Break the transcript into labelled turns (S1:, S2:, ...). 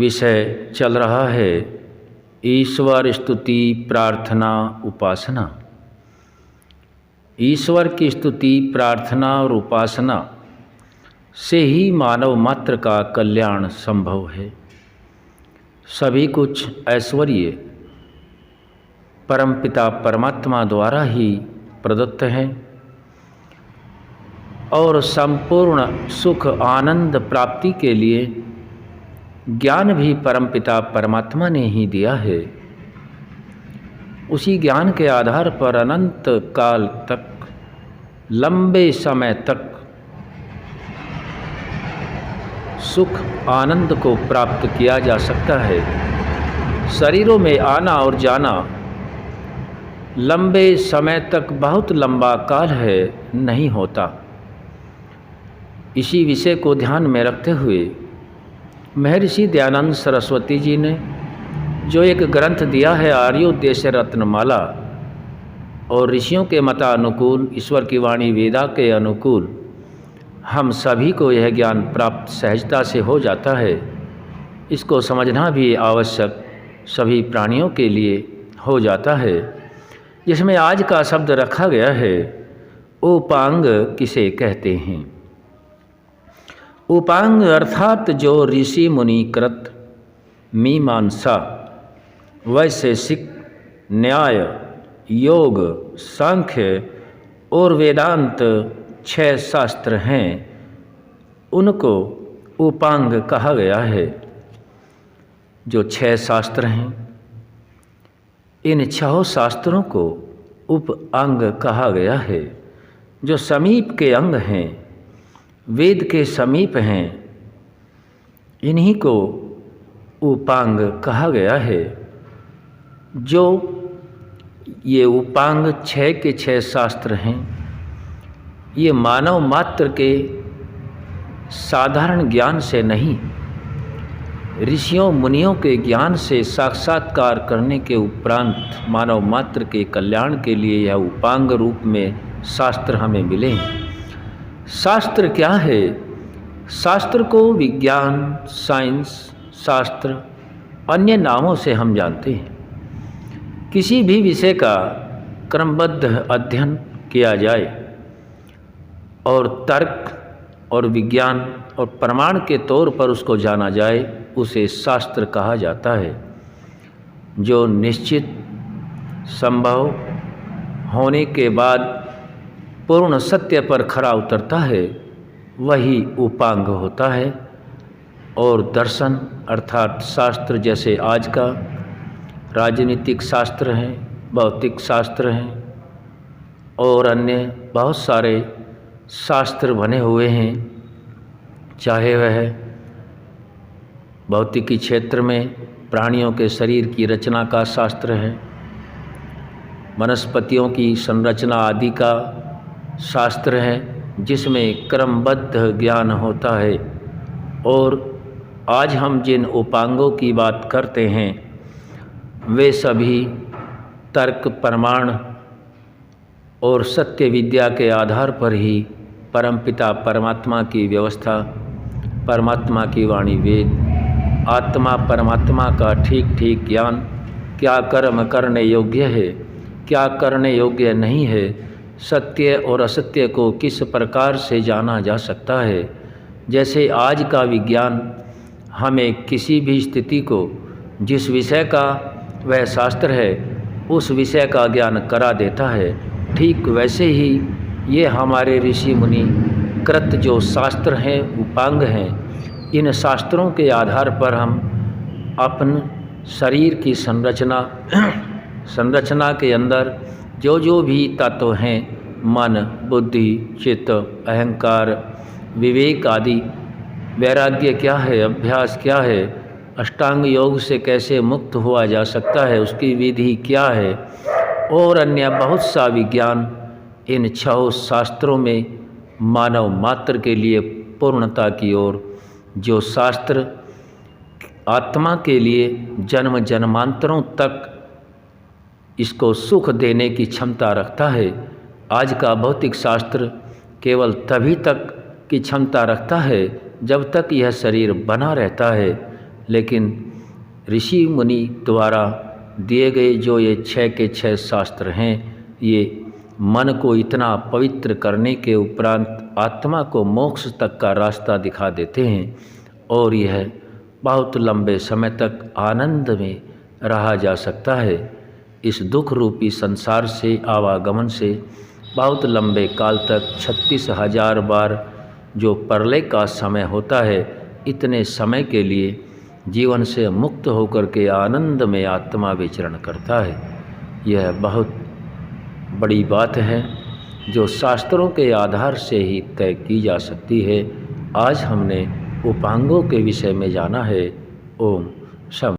S1: विषय चल रहा है ईश्वर स्तुति प्रार्थना उपासना। ईश्वर की स्तुति प्रार्थना और उपासना से ही मानव मात्र का कल्याण संभव है। सभी कुछ ऐश्वर्य परमपिता परमात्मा द्वारा ही प्रदत्त है और संपूर्ण सुख आनंद प्राप्ति के लिए ज्ञान भी परमपिता परमात्मा ने ही दिया है। उसी ज्ञान के आधार पर अनंत काल तक लंबे समय तक सुख आनंद को प्राप्त किया जा सकता है। शरीरों में आना और जाना लंबे समय तक बहुत लंबा काल है नहीं होता। इसी विषय को ध्यान में रखते हुए महर्षि दयानंद सरस्वती जी ने जो एक ग्रंथ दिया है आर्योद्देश्य रत्नमाला, और ऋषियों के मतानुकूल ईश्वर की वाणी वेदा के अनुकूल हम सभी को यह ज्ञान प्राप्त सहजता से हो जाता है। इसको समझना भी आवश्यक सभी प्राणियों के लिए हो जाता है। जिसमें आज का शब्द रखा गया है उपांग किसे कहते हैं। उपांग अर्थात जो ऋषि मुनि कृत मीमांसा, वैशेषिक, न्याय, योग, सांख्य और वेदांत 6 शास्त्र हैं, उनको उपांग कहा गया है। जो 6 शास्त्र हैं, इन 6 शास्त्रों को उपांग कहा गया है। जो समीप के अंग हैं, वेद के समीप हैं, इन्हीं को उपांग कहा गया है। जो ये उपांग 6 के 6 शास्त्र हैं, ये मानव मात्र के साधारण ज्ञान से नहीं, ऋषियों मुनियों के ज्ञान से साक्षात्कार करने के उपरांत मानव मात्र के कल्याण के लिए यह उपांग रूप में शास्त्र हमें मिले हैं। शास्त्र क्या है? शास्त्र को विज्ञान, साइंस, शास्त्र अन्य नामों से हम जानते हैं। किसी भी विषय का क्रमबद्ध अध्ययन किया जाए और तर्क और विज्ञान और प्रमाण के तौर पर उसको जाना जाए, उसे शास्त्र कहा जाता है। जो निश्चित संभव होने के बाद पूर्ण सत्य पर खरा उतरता है, वही उपांग होता है। और दर्शन अर्थात शास्त्र, जैसे आज का राजनीतिक शास्त्र है, भौतिक शास्त्र हैं और अन्य बहुत सारे शास्त्र बने हुए हैं। चाहे वह भौतिकी क्षेत्र में प्राणियों के शरीर की रचना का शास्त्र है, वनस्पतियों की संरचना आदि का शास्त्र है, जिसमें क्रमबद्ध ज्ञान होता है। और आज हम जिन उपांगों की बात करते हैं, वे सभी तर्क, प्रमाण और सत्य विद्या के आधार पर ही परमपिता परमात्मा की व्यवस्था, परमात्मा की वाणी वेद, आत्मा परमात्मा का ठीक ठीक ज्ञान, क्या कर्म करने योग्य है, क्या करने योग्य नहीं है, सत्य और असत्य को किस प्रकार से जाना जा सकता है। जैसे आज का विज्ञान हमें किसी भी स्थिति को, जिस विषय का वह शास्त्र है, उस विषय का ज्ञान करा देता है, ठीक वैसे ही ये हमारे ऋषि मुनि कृत जो शास्त्र हैं, उपांग हैं, इन शास्त्रों के आधार पर हम अपन शरीर की संरचना के अंदर जो भी तत्व हैं, मन, बुद्धि, चित्त, अहंकार, विवेक आदि, वैराग्य क्या है, अभ्यास क्या है, अष्टांग योग से कैसे मुक्त हुआ जा सकता है, उसकी विधि क्या है, और अन्य बहुत सा विज्ञान इन 6 शास्त्रों में मानव मात्र के लिए पूर्णता की ओर, जो शास्त्र आत्मा के लिए जन्म जन्मांतरों तक इसको सुख देने की क्षमता रखता है। आज का भौतिक शास्त्र केवल तभी तक की क्षमता रखता है जब तक यह शरीर बना रहता है, लेकिन ऋषि मुनि द्वारा दिए गए जो ये 6 के 6 शास्त्र हैं, ये मन को इतना पवित्र करने के उपरांत आत्मा को मोक्ष तक का रास्ता दिखा देते हैं और यह बहुत लंबे समय तक आनंद में रहा जा सकता है। इस दुख रूपी संसार से आवागमन से बहुत लंबे काल तक 36,000 बार जो प्रलय का समय होता है, इतने समय के लिए जीवन से मुक्त होकर के आनंद में आत्मा विचरण करता है। यह बहुत बड़ी बात है जो शास्त्रों के आधार से ही तय की जा सकती है। आज हमने उपांगों के विषय में जाना है। ओम शम।